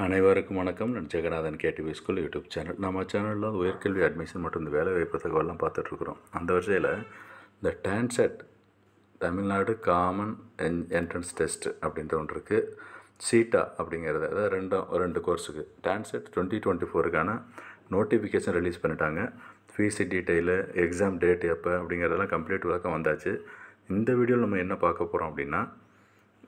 அனைவருக்கும் வணக்கம். நான் Jeganathan KTV school YouTube channel. நம்ம சேனலில் உயர்கல்வி அட்மிஷன் மற்றும் இந்த வேலைவாய்ப்பு தகவலாம் பார்த்துட்ருக்குறோம். அந்த வரிசையில் இந்த TANCET Tamil Nadu common entrance test அப்படின்ற ஒன்று இருக்குது. சீட்டா அப்படிங்கிறது அதாவது ரெண்டு கோர்ஸுக்கு டான்செட் 2024க்கான நோட்டிஃபிகேஷன் ரிலீஸ் பண்ணிட்டாங்க. ஃபீஸு டீட்டெயிலு, எக்ஸாம் டேட் எப்போ அப்படிங்கிறதெல்லாம் கம்ப்ளீட் விளக்கம் வந்தாச்சு. இந்த வீடியோவில் நம்ம என்ன பார்க்க போகிறோம் அப்படின்னா,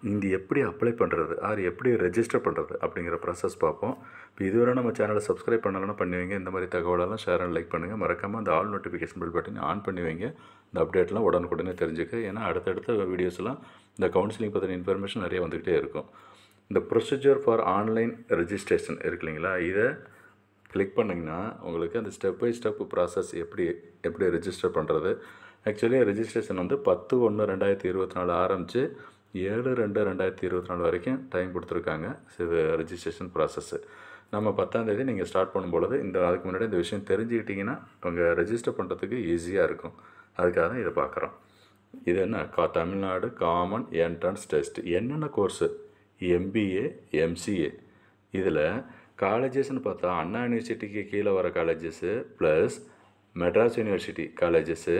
இங்கே எப்படி அப்ளை பண்ணுறது எப்படி ரெஜிஸ்டர் பண்ணுறது அப்படிங்கிற ப்ராசஸ் பார்ப்போம். இப்போ இதுவரை நம்ம சேனலை சப்ஸ்கிரைப் பண்ணலைன்னா பண்ணுவீங்க. இந்த மாதிரி தகவலெல்லாம் ஷேர் அண்ட் லைக் பண்ணுங்கள். மறக்காமல் அந்த all notification bill button on பண்ணி வைங்க. இந்த அப்டேட்லாம் உடனுக்குடனே தெரிஞ்சுக்க. ஏன்னா அடுத்தடுத்த வீடியோஸ்லாம் இந்த கவுன்சிலிங் பற்றின இன்ஃபர்மேஷன் நிறைய வந்துக்கிட்டே இருக்கும். இந்த ப்ரொசீஜர் ஃபார் ஆன்லைன் ரெஜிஸ்ட்ரேஷன் இருக்கு இல்லைங்களா, இதை கிளிக் பண்ணிங்கன்னா உங்களுக்கு அந்த ஸ்டெப் பை ஸ்டெப் ப்ராசஸ் எப்படி ரெஜிஸ்டர் பண்ணுறது. ஆக்சுவலி ரெஜிஸ்ட்ரேஷன் வந்து 10/1/2024 ஆரம்பித்து 7/2/2024 வரைக்கும் டைம் கொடுத்துருக்காங்க. இது ரெஜிஸ்ட்ரேஷன் ப்ராசஸ்ஸு. நம்ம 10ஆம் தேதி நீங்கள் ஸ்டார்ட் பண்ணும்பொழுது அதுக்கு முன்னாடி இந்த விஷயம் தெரிஞ்சுக்கிட்டிங்கன்னா உங்கள் ரெஜிஸ்டர் பண்ணுறதுக்கு ஈஸியாக இருக்கும். அதுக்காக தான் இதை பார்க்குறோம். இது என்ன தமிழ்நாடு காமன் என்ட்ரன்ஸ் டெஸ்ட். என்னென்ன கோர்ஸு? MBA, MCA. இதில் காலேஜஸ்ன்னு பார்த்தா அண்ணா யூனிவர்சிட்டிக்கு கீழே வர colleges plus Madras university colleges,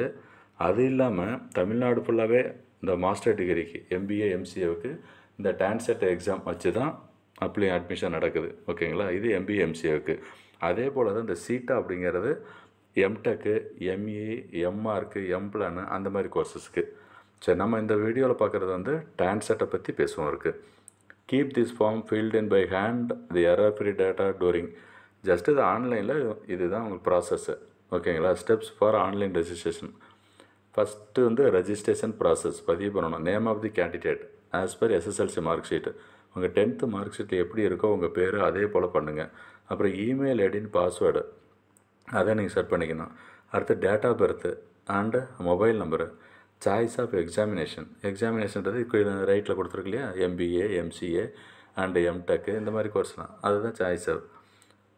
அது இல்லாமல் தமிழ்நாடு ஃபுல்லாகவே இந்த மாஸ்டர் டிகிரிக்கு MBA, MCAவுக்கு இந்த டான்செட் எக்ஸாம் வச்சு தான் அட்மிஷன் நடக்குது. ஓகேங்களா, இது MBA, MCAவுக்கு. அதே போல் தான் இந்த சீட்டா அப்படிங்கிறது எம்டெக்கு, ME, MAர்க்கு, எம்பிளானு அந்த மாதிரி கோர்சஸ்க்கு. சரி, நம்ம இந்த வீடியோவில் பார்க்குறது வந்து டான்செட்டை பற்றி பேசுவோம் இருக்குது. Keep this form filled in by hand the error free data during. Just இது ஆன்லைனில் இதுதான் உங்களுக்கு ப்ராசஸ்ஸு. ஓகேங்களா, steps for online registration. First வந்து ரெஜிஸ்ட்ரேஷன் ப்ராசஸ் பதிவு பண்ணணும். Name of the candidate as per SSLC mark sheet. உங்கள் 10th மார்க் ஷீட்டில் எப்படி இருக்கோ உங்கள் பேர் அதே போல் பண்ணுங்கள். அப்புறம் இமெயில் ஐடின்னு பாஸ்வேர்டு அதை நீங்கள் செட் பண்ணிக்கணும். அடுத்து date of birth and mobile number. Choice of எக்ஸாமினேஷன்றது ரைட்டில் கொடுத்துருக்கு இல்லையா, MBA, MCA அண்டு எம்டெக்கு இந்த மாதிரி கோர்ஸ்லாம், அதுதான் சாய்ஸ் ஆஃப்.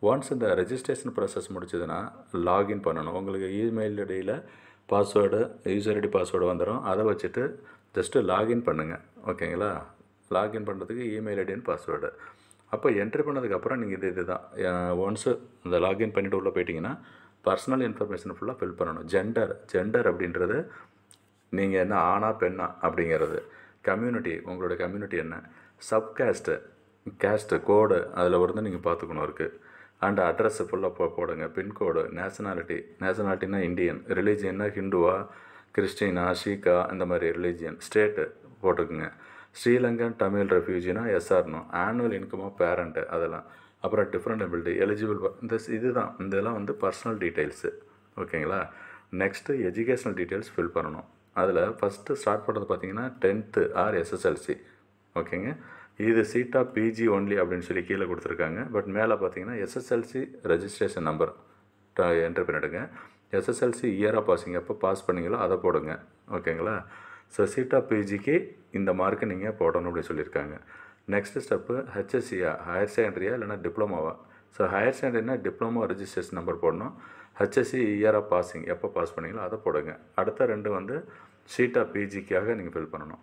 ஒன்ஸ் இந்த ரெஜிஸ்ட்ரேஷன் ப்ராசஸ் முடிச்சதுன்னா லாகின் பண்ணணும். உங்களுக்கு இமெயில் ஐடியில் பாஸ்வேர்டு, யூசர் ஐடி பாஸ்வேர்டு வந்துடும். அதை வச்சுட்டு ஜஸ்ட்டு லாகின் பண்ணுங்கள். ஓகேங்களா, லாகின் பண்ணுறதுக்கு இமெயில் ஐடின்னு பாஸ்வேர்டு. அப்போ என்ட்ரி பண்ணதுக்கப்புறம் நீங்கள் இதுதான் ஒன்ஸு இந்த லாகின் பண்ணிவிட்டு உள்ளே போயிட்டிங்கன்னா பர்சனல் இன்ஃபர்மேஷன் ஃபுல்லாக ஃபில் பண்ணணும். ஜெண்டர் அப்படின்றது நீங்கள் என்ன ஆணா பெண்ணா அப்படிங்கிறது. கம்யூனிட்டி, உங்களோட கம்யூனிட்டி என்ன. கேஸ்ட்டு கோடு அதில் வந்து நீங்கள் பார்த்துக்கணும் இருக்குது. அண்ட் அட்ரஸ் ஃபுல்லாக போடுங்க. பின்கோடு, நேஷனாலிட்டினா இந்தியன், ரிலீஜியன்னா ஹிந்துவா, கிறிஸ்டினா, ஷீக்கா இந்த மாதிரி ரிலீஜியன், ஸ்டேட்டு போட்டுக்குங்க. ஸ்ரீலங்கன் தமிழ் ரெஃப்யூஜினா எஸ்ஆர்னோ, ஆனுவல் இன்கம் ஆஃப் பேரண்ட்டு அதெல்லாம். அப்புறம் டிஃப்ரெண்ட் எபிலிட்டி, எலிஜிபிள் இதுதான். இதெல்லாம் வந்து பர்சனல் டீட்டெயில்ஸு. ஓகேங்களா, நெக்ஸ்ட்டு எஜுகேஷ்னல் டீட்டெயில்ஸ் ஃபில் பண்ணணும். அதில் ஃபஸ்ட்டு ஸ்டார்ட் பண்ணுறது பார்த்தீங்கன்னா 10th ஆர் SSLC. ஓகேங்க, இது சீட்டா PG ஒன்லி அப்படின்னு சொல்லி கீழே கொடுத்துருக்காங்க. பட் மேலே பார்த்தீங்கன்னா SSLC ரெஜிஸ்ட்ரேஷன் நம்பர் என்ட்ரு பண்ணிவிடுங்க. SSLC இயராக பாஸிங் எப்போ பாஸ் பண்ணிங்களோ அதை போடுங்க. ஓகேங்களா, ஸோ சீட்டா PGக்கு இந்த மார்க்கு நீங்கள் போடணும் அப்படின்னு சொல்லியிருக்காங்க. நெக்ஸ்ட்டு ஸ்டெப்பு HSCயா, ஹையர் செகண்டரியா இல்லைனா டிப்ளமோவா. ஸோ ஹையர் செகண்டரினா டிப்ளமோ ரெஜிஸ்ட்ரேஷன் நம்பர் போடணும். HSC இயராக பாஸிங் எப்போ பாஸ் பண்ணிங்களோ அதை போடுங்க. அடுத்த ரெண்டு வந்து சீட்டா PGக்காக நீங்கள் ஃபில் பண்ணணும்.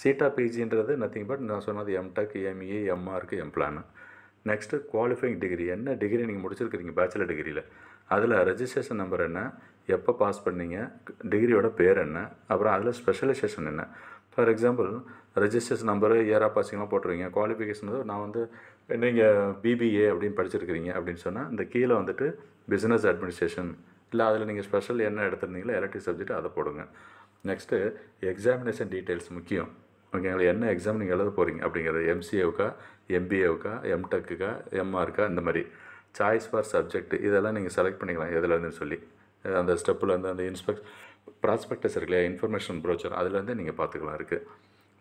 சீட்டா PGன்றது நத்திங் பட் நான் சொன்னது எம்டெக், ME, MAர்க்கு, எம்பிளானு. நெக்ஸ்ட்டு குவாலிஃபைங் டிகிரி, என்ன டிகிரி நீங்கள் முடிச்சிருக்கிறீங்க பேச்சுலர் டிகிரியில், அதில் ரெஜிஸ்ட்ரேஷன் நம்பர் என்ன, எப்போ பாஸ் பண்ணீங்க, டிகிரியோட பேர் என்ன, அப்புறம் அதில் ஸ்பெஷலைசேஷன் என்ன. ஃபார் எக்ஸாம்பிள் ரெஜிஸ்ட்ரேஷன் நம்பரு இயராக பாஸிங்லாம் போட்டுருவீங்க. குவாலிஃபிகேஷன் வந்து நான் வந்து நீங்கள் BBA அப்படின்னு படிச்சிருக்கிறீங்க அப்படின்னு சொன்னால் இந்த கீழே வந்துட்டு பிஸ்னஸ் அட்மினிஸ்ட்ரேஷன் இல்லை அதில் நீங்கள் ஸ்பெஷல் என்ன எடுத்துருந்தீங்களோ எலக்ட்ரிக் சப்ஜெக்ட் அதை போடுங்க. நெக்ஸ்ட்டு எக்ஸாமினேஷன் டீட்டெயில்ஸ் முக்கியம். ஓகேங்களா, என்ன எக்ஸாம் நீங்கள் எழுத போகிறீங்க அப்படிங்கிறது. MCAவுக்கா, MBAவுக்கா, எம்டெக்குக்கா, MRக்கா இந்த மாதிரி. சாய்ஸ் ஃபார் சப்ஜெக்ட் இதெல்லாம் நீங்கள் செலக்ட் பண்ணிக்கலாம் எதுலேருந்துன்னு சொல்லி. அந்த ஸ்டெப்பில் அந்த ப்ராஸ்பெக்டஸ் இருக்கு இல்லையா, இன்ஃபர்மேஷன் ப்ரோச்சர், அதுலேருந்து நீங்கள் பார்த்துக்கலாம் இருக்குது.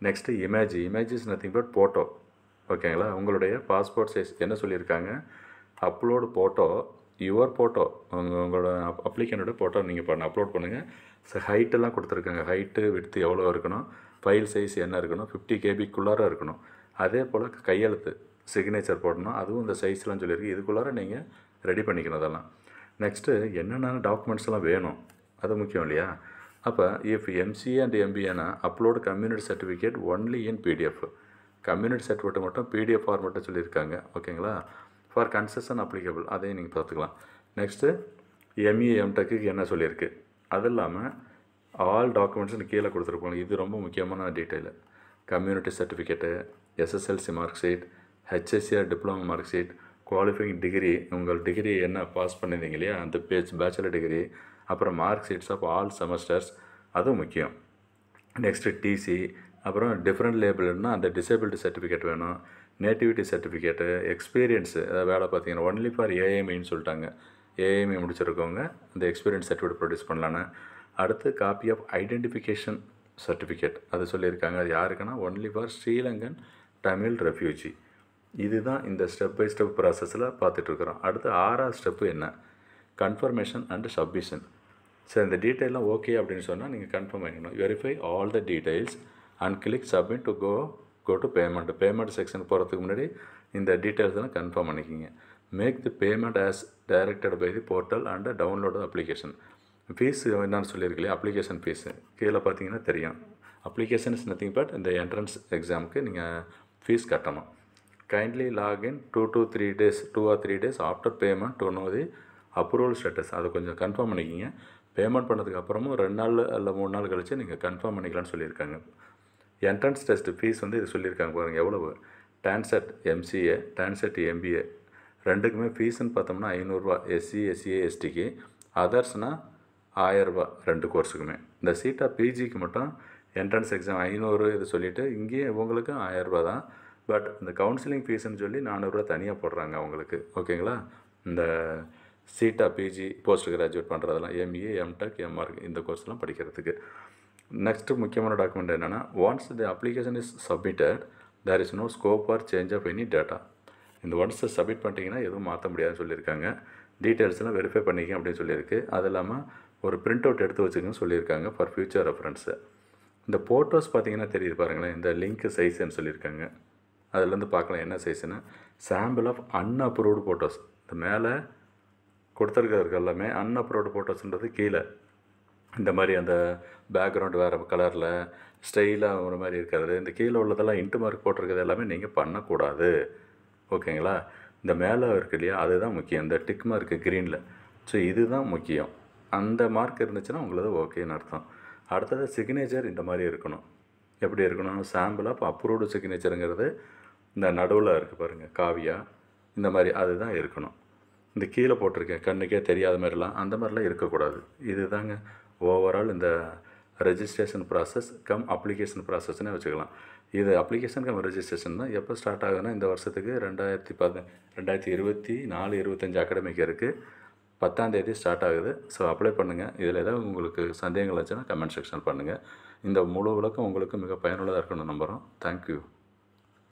Next images nothing but photo. ஓகேங்களா, உங்களுடைய பாஸ்போர்ட் சைஸ் என்ன சொல்லியிருக்காங்க, அப்லோடு ஃபோட்டோ, யுவர் ஃபோட்டோ, உங்களோட அப்ளிகேண்டோட ஃபோட்டோ நீங்கள் அப்லோட் பண்ணுங்கள். ஸோ ஹைட்டெல்லாம் கொடுத்துருக்காங்க. ஹைட்டு விட்த்து எவ்வளோ இருக்கணும், ஃபைல் சைஸ் என்ன இருக்கணும், 50 KBக்குள்ளார இருக்கணும். அதே போல் கையெழுத்து சிக்னேச்சர் போடணும், அதுவும் இந்த சைஸ்லாம் சொல்லியிருக்கு. இதுக்குள்ளார நீங்கள் ரெடி பண்ணிக்கணும் அதெல்லாம். நெக்ஸ்ட்டு என்னென்ன டாக்குமெண்ட்ஸ்லாம் வேணும் அது முக்கியம் இல்லையா. அப்போ இஃப் MCA அண்ட் MBAனா upload community certificate only in PDF. Community certificate மட்டும் பிடிஎஃப் ஃபார்மேட்டை சொல்லியிருக்காங்க. ஓகேங்களா? ஃபார் கன்செஷன் அப்ளிகபிள் அதையும் நீங்கள் பார்த்துக்கலாம். நெக்ஸ்ட்டு எம்இ எம்டெக்கு என்ன சொல்லியிருக்கு, அது இல்லாமல் ஆல் டாக்குமெண்ட்ஸ்னு கீழே கொடுத்துருப்பாங்க. இது ரொம்ப முக்கியமான detail. Community certificate, SSLC mark sheet, HSC or diploma mark sheet, qualifying degree, உங்கள் டிகிரி என்ன பாஸ் பண்ணியிருந்தீங்க இல்லையா அந்த பேச்சுலர் டிகிரி, அப்புறம் mark sheets of all semesters, அதுவும் முக்கியம். நெக்ஸ்ட்டு டிசி, அப்புறம் டிஃப்ரெண்ட் லேபிள்னா அந்த டிசேபிலிட்டி சர்டிஃபிகேட் வேணும், நேட்டிவிட்டி சர்டிஃபிகேட்டு, எக்ஸ்பீரியன்ஸு, அதாவது வேலை பார்த்தீங்கன்னா ஒன்லி ஃபார் ஏஎம்இன்னு சொல்லிட்டாங்க. ஏஎம்இ முடிச்சிருக்கவங்க அந்த எக்ஸ்பீரியன்ஸ் சர்டிஃபிகேட் ப்ரொடியூஸ் பண்ணலான்னு. அடுத்து காப்பி ஆஃப் ஐடென்டிஃபிகேஷன் சர்டிஃபிகேட் அது சொல்லியிருக்காங்க. அது யாருக்குன்னா only for Sri Lankan Tamil refugee. இதுதான் இந்த ஸ்டெப் பை ஸ்டெப் ப்ராசஸில் பார்த்துட்ருக்குறோம். அடுத்து 6வது ஸ்டெப்பு என்ன, கன்ஃபர்மேஷன் அண்ட் சப்மிஷன். சரி, இந்த டீட்டெயிலாம் ஓகே அப்படின்னு சொன்னால் நீங்கள் கன்ஃபார்ம் பண்ணிக்கணும். Verify all the details and click submit to go to payment section போகிறதுக்கு முன்னாடி இந்த டீட்டெயில்ஸ் எல்லாம் கன்ஃபார்ம் பண்ணிக்கிங்க. Make the payment as directed by the portal and download application. Fees என்னன்னு சொல்லியிருக்கலையே, அப்ளிகேஷன் ஃபீஸு கீழே பார்த்தீங்கன்னா தெரியும். அப்ளிகேஷன் இஸ் நத்திங் பட் இந்த என்ட்ரன்ஸ் எக்ஸாமுக்கு நீங்கள் ஃபீஸ் கட்டணும். Kindly login 2 or 3 days after payment to know the approval status. அதை கொஞ்சம் கன்ஃபார்ம் பண்ணிக்கிங்க. பேமெண்ட் பண்ணதுக்கு அப்புறமும் 2 நாள் இல்லை 3 நாள் கழித்து நீங்கள் கன்ஃபார்ம் பண்ணிக்கலாம்னு சொல்லியிருக்காங்க. என்ட்ரன்ஸ் டெஸ்ட் ஃபீஸ் வந்து இது சொல்லியிருக்காங்க பாருங்கள் எவ்வளவு. டான்செட் எம்சிஏ, டான்செட் எம்பிஏ ரெண்டுக்குமே ஃபீஸுன்னு பார்த்தோம்னா 500 ரூபா. எஸ்சி எஸ்சிஏ எஸ்டிக்கு, அதர்ஸ்னால் 1000 ரூபா ரெண்டு கோர்ஸுக்குமே. இந்த சீட்டா பிஜிக்கு மட்டும் என்ட்ரன்ஸ் எக்ஸாம் 500 இது சொல்லிவிட்டு இங்கேயே இவங்களுக்கு 1000 ரூபா தான். பட் இந்த கவுன்சிலிங் ஃபீஸ்ன்னு சொல்லி 400 ரூபா தனியாக போடுறாங்க அவங்களுக்கு. ஓகேங்களா? இந்த சீட்டா பிஜி போஸ்ட் கிராஜுவேட் பண்ணுறதெல்லாம் எம்இஏ எம்டெக் எம்ஆர்க் இந்த கோர்ஸ்லாம் படிக்கிறதுக்கு. நெக்ஸ்ட்டு முக்கியமான டாக்குமெண்ட் என்னென்னா, once the application is submitted there is no scope for change of any data. இந்த ஒன்ஸ் சப்மிட் பண்ணிட்டீங்கன்னா எதுவும் மாற்ற முடியாதுன்னு சொல்லியிருக்காங்க. டீட்டெயில்ஸ்லாம் வெரிஃபை பண்ணிக்க அப்படின்னு சொல்லியிருக்கு. அது இல்லாமல் ஒரு பிரிண்ட் அவுட் எடுத்து வச்சுக்கன்னு சொல்லியிருக்காங்க ஃபார் ஃபியூச்சர் ரெஃபரன்ஸு. இந்த ஃபோட்டோஸ் பார்த்தீங்கன்னா தெரியுது பாருங்களேன், இந்த லிங்க் சைஸ்ன்னு சொல்லியிருக்காங்க. அதுலேருந்து பார்க்கலாம் என்ன சைஸுன்னு. சாம்பிள் ஆஃப் அன்அப்ரூவ்டு ஃபோட்டோஸ், இந்த மேலே கொடுத்துருக்கிறது எல்லாமே அன்அப்ரூவ்டு ஃபோட்டோஸ்ன்றது கீழே இந்த மாதிரி அந்த பேக்ரவுண்ட் வேறு கலரில் ஸ்டைலாக ஒரு மாதிரி இருக்கிறது, இந்த கீழே உள்ளதெல்லாம் இன்ட்டு மார்க் போட்டிருக்கிறது எல்லாமே நீங்கள் பண்ணக்கூடாது. ஓகேங்களா? இந்த மேலே இருக்கு இல்லையா, அதுதான் முக்கியம். இந்த டிக் மார்க்கு க்ரீனில், ஸோ இதுதான் முக்கியம். அந்த மார்க் இருந்துச்சுன்னா உங்களது ஓகேன்னு அர்த்தம். அடுத்தது சிக்னேச்சர் இந்த மாதிரி இருக்கணும். எப்படி இருக்கணும், சாம்பிள் ஆஃப் அப்ரூவ்டு சிக்னேச்சருங்கிறது இந்த நடுவில் இருக்குது பாருங்கள் காவியா, இந்த மாதிரி அதுதான் இருக்கணும். இந்த கீழே போட்டிருக்கேன் கண்ணுக்கே தெரியாத மாதிரிலாம் அந்த மாதிரிலாம் இருக்கக்கூடாது. இது தாங்க ஓவரால் இந்த ரெஜிஸ்ட்ரேஷன் ப்ராசஸ் கம் அப்ளிகேஷன் ப்ராசஸ்னே வச்சுக்கலாம். இது அப்ளிகேஷன் கம் ரெஜிஸ்ட்ரேஷன் தான் எப்போ ஸ்டார்ட் ஆகுதுன்னா இந்த வருஷத்துக்கு 2024-25 அகாடமிக் இருக்குது. 10ஆம் தேதி ஸ்டார்ட் ஆகுது. ஸோ அப்ளை பண்ணுங்கள். இதில் ஏதாவது உங்களுக்கு சந்தேகங்கள் வச்சுன்னா கமெண்ட் செக்ஷன் பண்ணுங்கள். இந்த முழு விளக்கம் உங்களுக்கு மிக பயனுள்ளதாக இருக்குன்னு நம்புகிறோம். தேங்க்யூ.